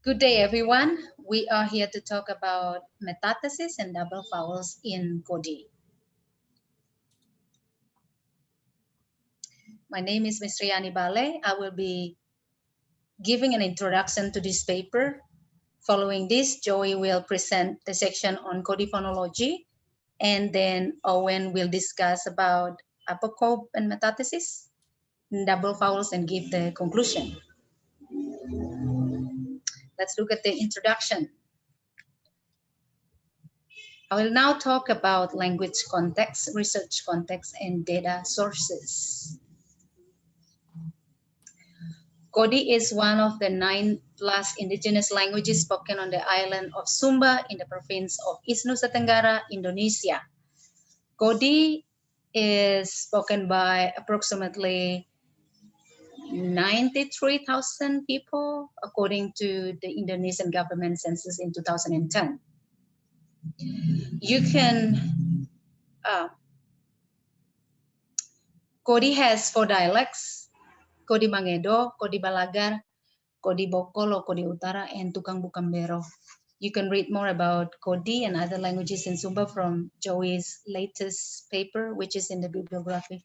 Good day, everyone. We are here to talk about metathesis and double vowels in Kodi. My name is Misrani Balle. I will be giving an introduction to this paper. Following this, Joey will present the section on Kodi Phonology, and then Owen will discuss about Apocope and metathesis, and double vowels, and give the conclusion. Let's look at the introduction. I will now talk about language context, research context, and data sources. Kodi is one of the 9+ indigenous languages spoken on the island of Sumba in the province of East Nusa Tenggara, Indonesia. Kodi is spoken by approximately 93,000 people, according to the Indonesian government census in 2010. You can, Kodi has 4 dialects: Kodi Mangedo, Kodi Balagar, Kodi Bokolo, Kodi Utara, and Tukang Bukambero. You can read more about Kodi and other languages in Sumba from Joey's latest paper, which is in the bibliography.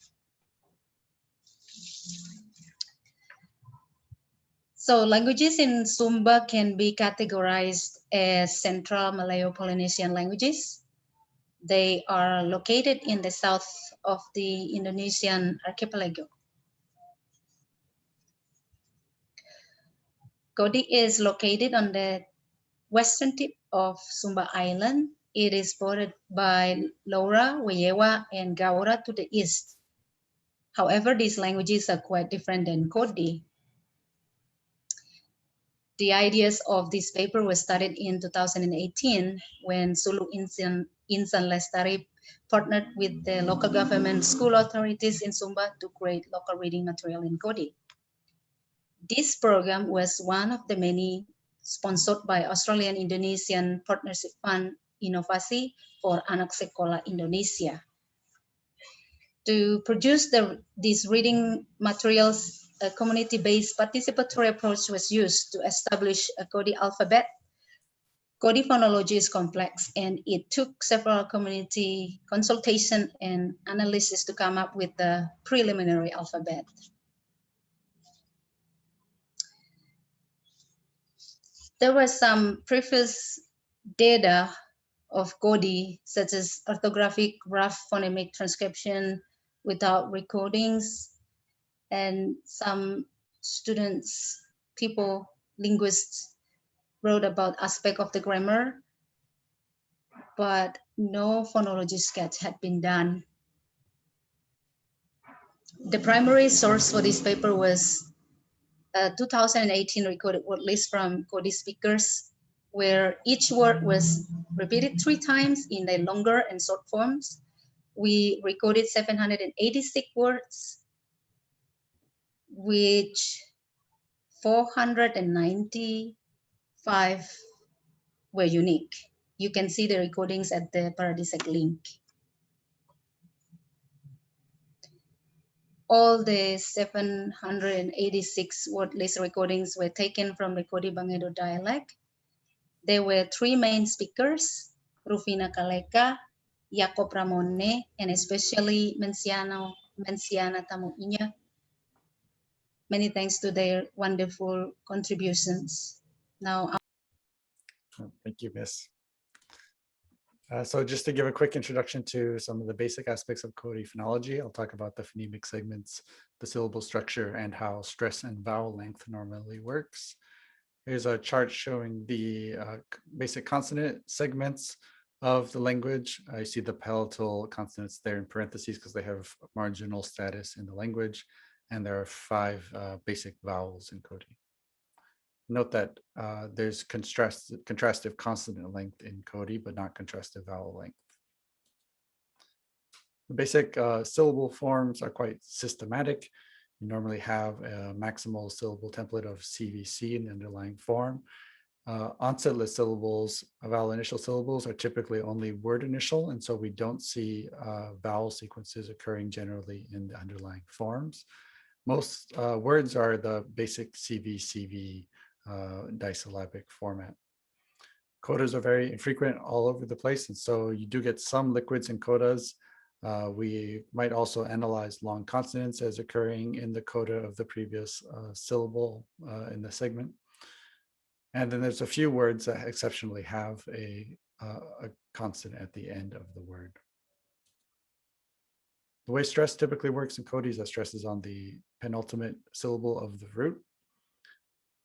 So languages in Sumba can be categorized as Central Malayo-Polynesian languages. They are located in the south of the Indonesian archipelago. Kodi is located on the western tip of Sumba Island. It is bordered by Laura, Weyewa, and Gaura to the east. However, these languages are quite different than Kodi. The ideas of this paper were studied in 2018 when Sulu Insan Lestari partnered with the local government school authorities in Sumba to create local reading material in Kodi. This program was one of the many sponsored by Australian Indonesian Partnership Fund Inovasi for Anak Sekolah Indonesia. To produce these reading materials, a community-based participatory approach was used to establish a Kodi alphabet. Kodi phonology is complex, and it took several community consultation and analysis to come up with the preliminary alphabet. There were some previous data of Kodi, such as orthographic rough phonemic transcription without recordings, and some students, people, linguists wrote about aspect of the grammar, but no phonology sketch had been done. The primary source for this paper was a 2018 recorded word list from Kodi speakers, where each word was repeated 3 times in the longer and short forms. We recorded 786 words, which 495 were unique. You can see the recordings at the Paradisec link. All the 786 word list recordings were taken from the Kodi Bangedo dialect. There were 3 main speakers: Rufina Kaleka, Jacob Ramone, and especially Menciana Tamuinya. Many thanks to their wonderful contributions. Now, thank you, Miss. So just to give a quick introduction to some of the basic aspects of Kodi phonology, I'll talk about the phonemic segments, the syllable structure, and how stress and vowel length normally works. Here's a chart showing the basic consonant segments of the language. I see the palatal consonants there in parentheses because they have marginal status in the language. And there are 5 basic vowels in Kodi. Note that there's contrastive consonant length in Kodi, but not contrastive vowel length. The basic syllable forms are quite systematic. You normally have a maximal syllable template of CVC in the underlying form. Onsetless syllables, vowel initial syllables, are typically only word initial, and so we don't see vowel sequences occurring generally in the underlying forms. Most words are the basic CV disyllabic format. Codas are very infrequent all over the place, and so you do get some liquids in codas. We might also analyze long consonants as occurring in the coda of the previous syllable in the segment. And then there's a few words that exceptionally have a consonant at the end of the word. The way stress typically works in Kodi is that stress is on the penultimate syllable of the root.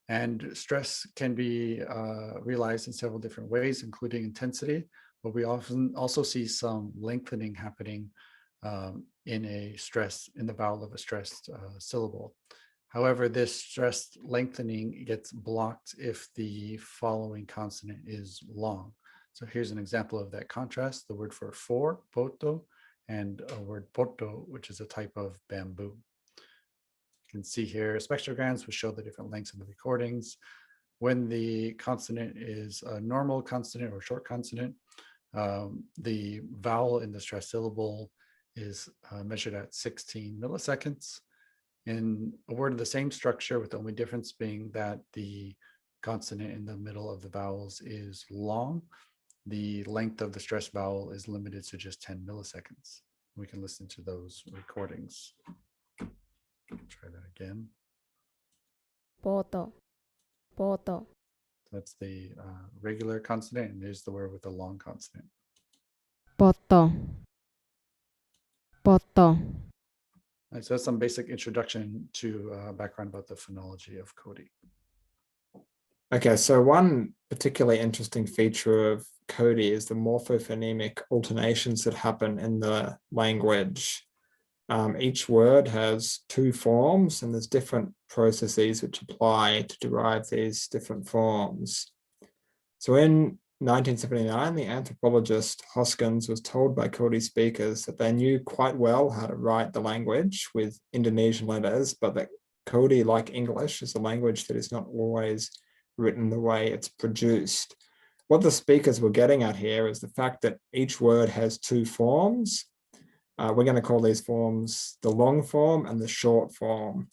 And stress can be realized in several different ways, including intensity, but we often also see some lengthening happening in the vowel of a stressed syllable. However, this stressed lengthening gets blocked if the following consonant is long. So here's an example of that contrast, the word for poto, and a word poto, which is a type of bamboo. You can see here spectrograms which show the different lengths in the recordings. When the consonant is a normal consonant or short consonant, the vowel in the stressed syllable is measured at 16 milliseconds. In a word of the same structure, with the only difference being that the consonant in the middle of the vowels is long, the length of the stressed vowel is limited to just 10 milliseconds. We can listen to those recordings. Try that again. Poto. That's the regular consonant, and there's the word with the long consonant. Poto. Right, so that's some basic introduction to background about the phonology of Kodi. Okay, so one particularly interesting feature of Kodi is the morphophonemic alternations that happen in the language. Each word has two forms, and there's different processes which apply to derive these different forms. So in 1979, the anthropologist Hoskins was told by Kodi speakers that they knew quite well how to write the language with Indonesian letters, but that Kodi, like English, is a language that is not always written the way it's produced. What the speakers were getting at here is the fact that each word has two forms. We're going to call these forms the long form and the short form.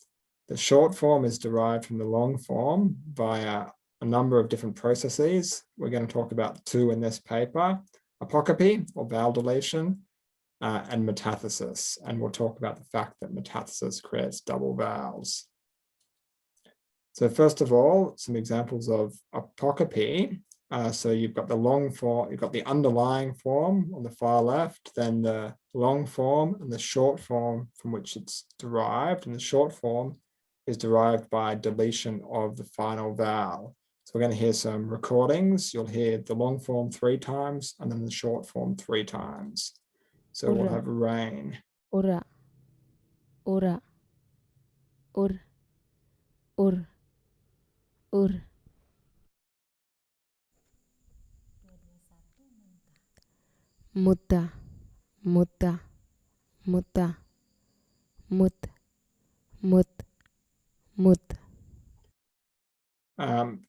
The short form is derived from the long form via a number of different processes. We're going to talk about two in this paper: Apocope, or vowel deletion, and metathesis. And we'll talk about the fact that metathesis creates double vowels. So first of all, some examples of apocope. So you've got the long form, you've got the underlying form on the far left, then the long form and the short form from which it's derived. And the short form is derived by deletion of the final vowel. So we're going to hear some recordings. You'll hear the long form 3 times and then the short form 3 times. So we'll have rain. Ura. Ur. Muta. Mut.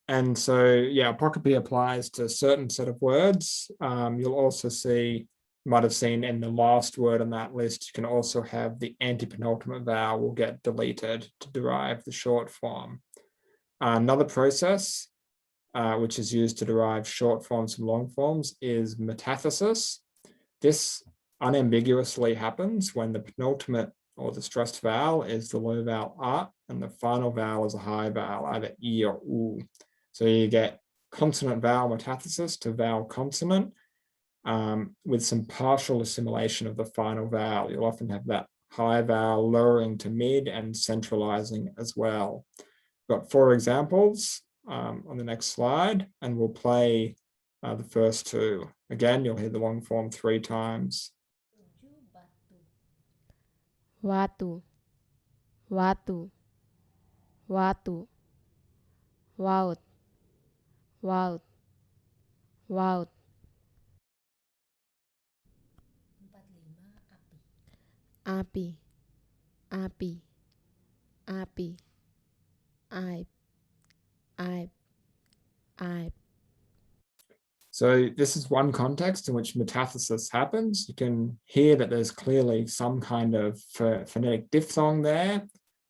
And so, yeah, apocope applies to a certain set of words. You'll also see, you might have seen in the last word on that list, you can also have the antepenultimate vowel will get deleted to derive the short form. Another process which is used to derive short forms from long forms is metathesis. This unambiguously happens when the penultimate or the stressed vowel is the low vowel a, and the final vowel is a high vowel, either e or u. So you get consonant vowel metathesis to vowel consonant with some partial assimilation of the final vowel. You'll often have that high vowel lowering to mid and centralizing as well. Got 4 examples on the next slide, and we'll play the first 2. Again, you'll hear the long form 3 times. Watu. Wout. Api. Aib. So this is one context in which metathesis happens. You can hear that there's clearly some kind of phonetic diphthong there.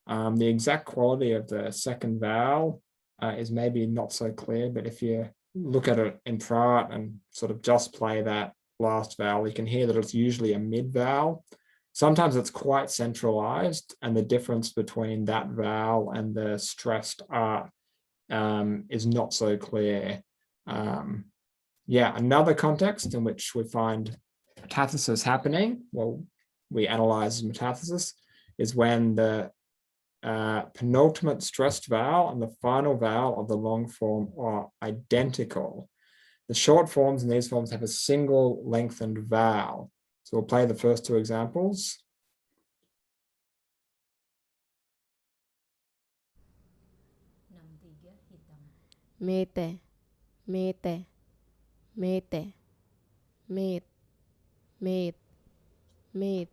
The exact quality of the second vowel is maybe not so clear, but if you look at it in part and sort of just play that last vowel, you can hear that it's usually a mid vowel. Sometimes it's quite centralized, and the difference between that vowel and the stressed R is not so clear. Yeah, another context in which we find metathesis happening, well, we analyze metathesis, is when the penultimate stressed vowel and the final vowel of the long form are identical. The short forms in these forms have a single lengthened vowel. So we'll play the first two examples. Mete, mete, mete, met, met, met.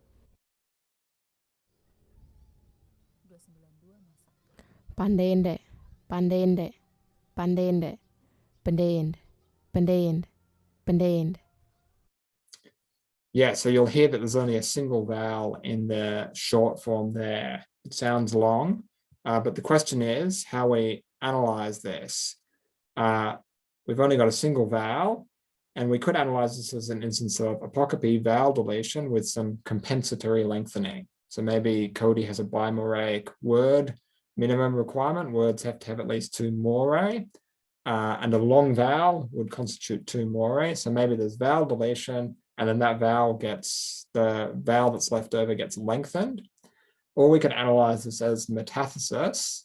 Pandende, pandende, pandende, pandende, pandende, pandende. Yeah, so you'll hear that there's only a single vowel in the short form there. It sounds long, but the question is how we analyze this. We've only got a single vowel, and we could analyze this as an instance of apocope vowel deletion with some compensatory lengthening. So maybe Kodi has a bimoraic word minimum requirement. Words have to have at least 2 morae, and a long vowel would constitute 2 morae. So maybe there's vowel deletion, and then that vowel gets, the vowel that's left over gets lengthened. Or we could analyze this as metathesis,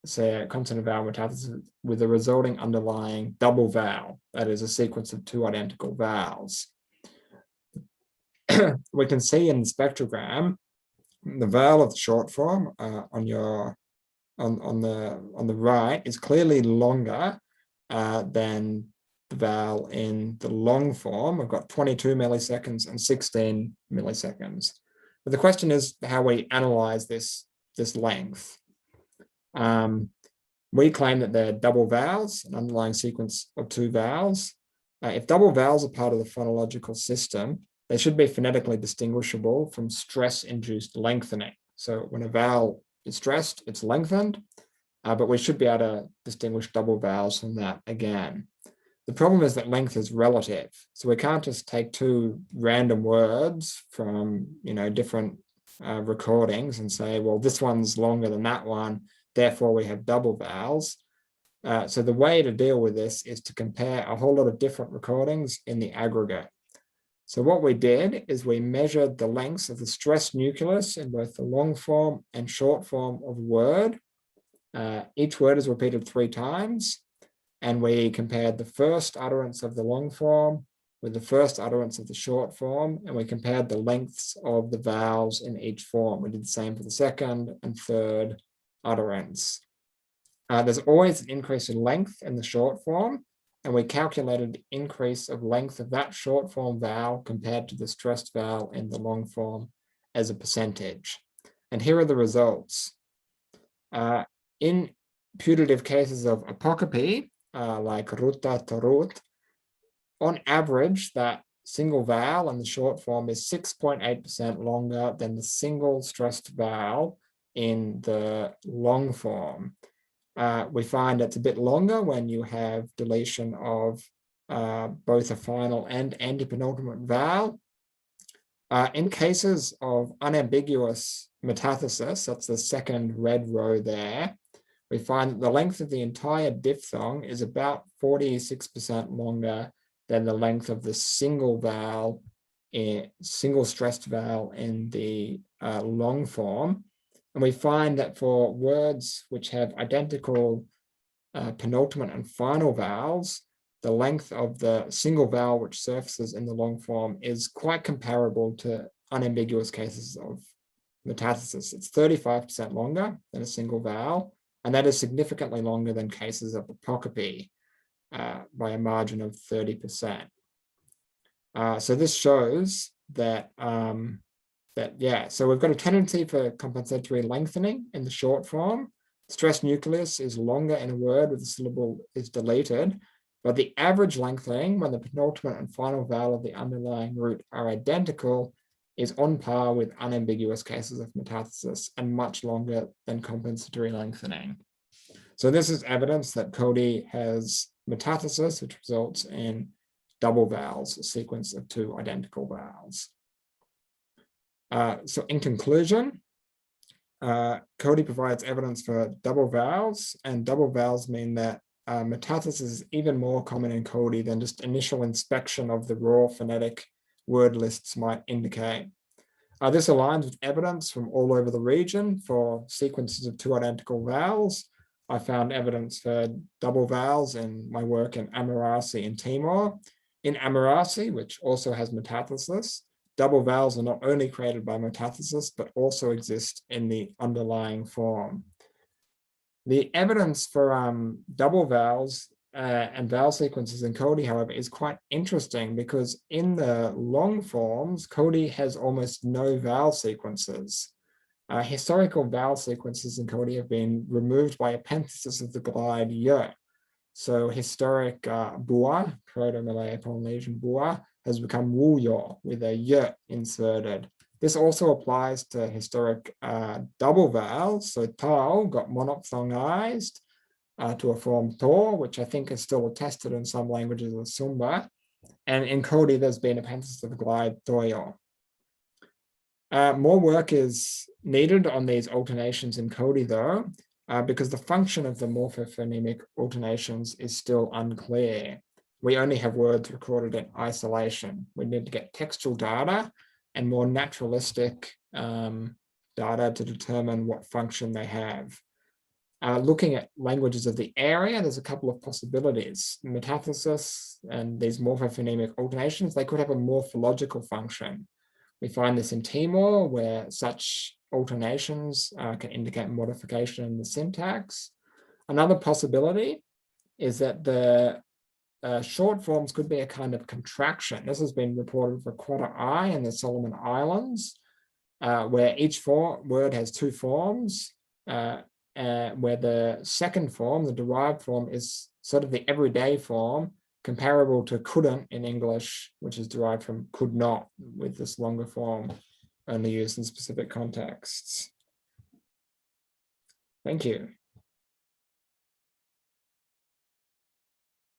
say a consonant vowel metathesis with a resulting underlying double vowel, that is a sequence of 2 identical vowels. We can see in the spectrogram the vowel of the short form on the right is clearly longer than the vowel in the long form. I've got 22 milliseconds and 16 milliseconds. But the question is how we analyze this length. We claim that they're double vowels, an underlying sequence of 2 vowels. If double vowels are part of the phonological system, they should be phonetically distinguishable from stress-induced lengthening. So when a vowel is stressed, it's lengthened, but we should be able to distinguish double vowels from that again. The problem is that length is relative. So we can't just take 2 random words from, different recordings and say, well, this one's longer than that one, therefore we have double vowels. So the way to deal with this is to compare a whole lot of different recordings in the aggregate. So what we did is we measured the lengths of the stressed nucleus in both the long form and short form of a word. Each word is repeated 3 times, and we compared the first utterance of the long form with the first utterance of the short form, and we compared the lengths of the vowels in each form. We did the same for the second and third utterance. There's always an increase in length in the short form, and we calculated the increase of length of that short form vowel compared to the stressed vowel in the long form as a percentage. And here are the results. In putative cases of apocope, like ruta tarut, on average, that single vowel in the short form is 6.8% longer than the single stressed vowel in the long form. We find it's a bit longer when you have deletion of both a final and antepenultimate vowel. In cases of unambiguous metathesis, that's the second red row there, we find that the length of the entire diphthong is about 46% longer than the length of the single vowel, single stressed vowel in the long form. And we find that for words which have identical penultimate and final vowels, the length of the single vowel which surfaces in the long form is quite comparable to unambiguous cases of metathesis. It's 35% longer than a single vowel, and that is significantly longer than cases of apocope by a margin of 30%. So this shows that so we've got a tendency for compensatory lengthening in the short form. Stressed nucleus is longer in a word where the syllable is deleted, but the average lengthening when the penultimate and final vowel of the underlying root are identical is on par with unambiguous cases of metathesis and much longer than compensatory lengthening. So this is evidence that Kodi has metathesis, which results in double vowels, a sequence of two identical vowels. So in conclusion, Kodi provides evidence for double vowels, and double vowels mean that metathesis is even more common in Kodi than just initial inspection of the raw phonetic word lists might indicate. This aligns with evidence from all over the region for sequences of two identical vowels. I found evidence for double vowels in my work in Amerasi in Timor. In Amerasi, which also has metathesis, double vowels are not only created by metathesis, but also exist in the underlying form. The evidence for double vowels and vowel sequences in Kodi, however, is quite interesting because in the long forms, Kodi has almost no vowel sequences. Historical vowel sequences in Kodi have been removed by epenthesis of the glide y. So historic bua, Proto-Malay Polynesian bua, has become wuyo with a y inserted. This also applies to historic double vowels. So tau got monophthongized to a form to, which I think is still attested in some languages of Sumba. And in Kodi, there's been epenthesis of glide toyo. More work is needed on these alternations in Kodi, though, because the function of the morphophonemic alternations is still unclear. We only have words recorded in isolation. We need to get textual data and more naturalistic data to determine what function they have. Looking at languages of the area, there's a couple of possibilities. Metathesis and these morphophonemic alternations, they could have a morphological function. We find this in Timor, where such alternations can indicate modification in the syntax. Another possibility is that the short forms could be a kind of contraction. This has been reported for Quata I in the Solomon Islands, where each word has two forms, where the second form, the derived form, is sort of the everyday form, comparable to couldn't in English, which is derived from could not, with this longer form only used in specific contexts. Thank you.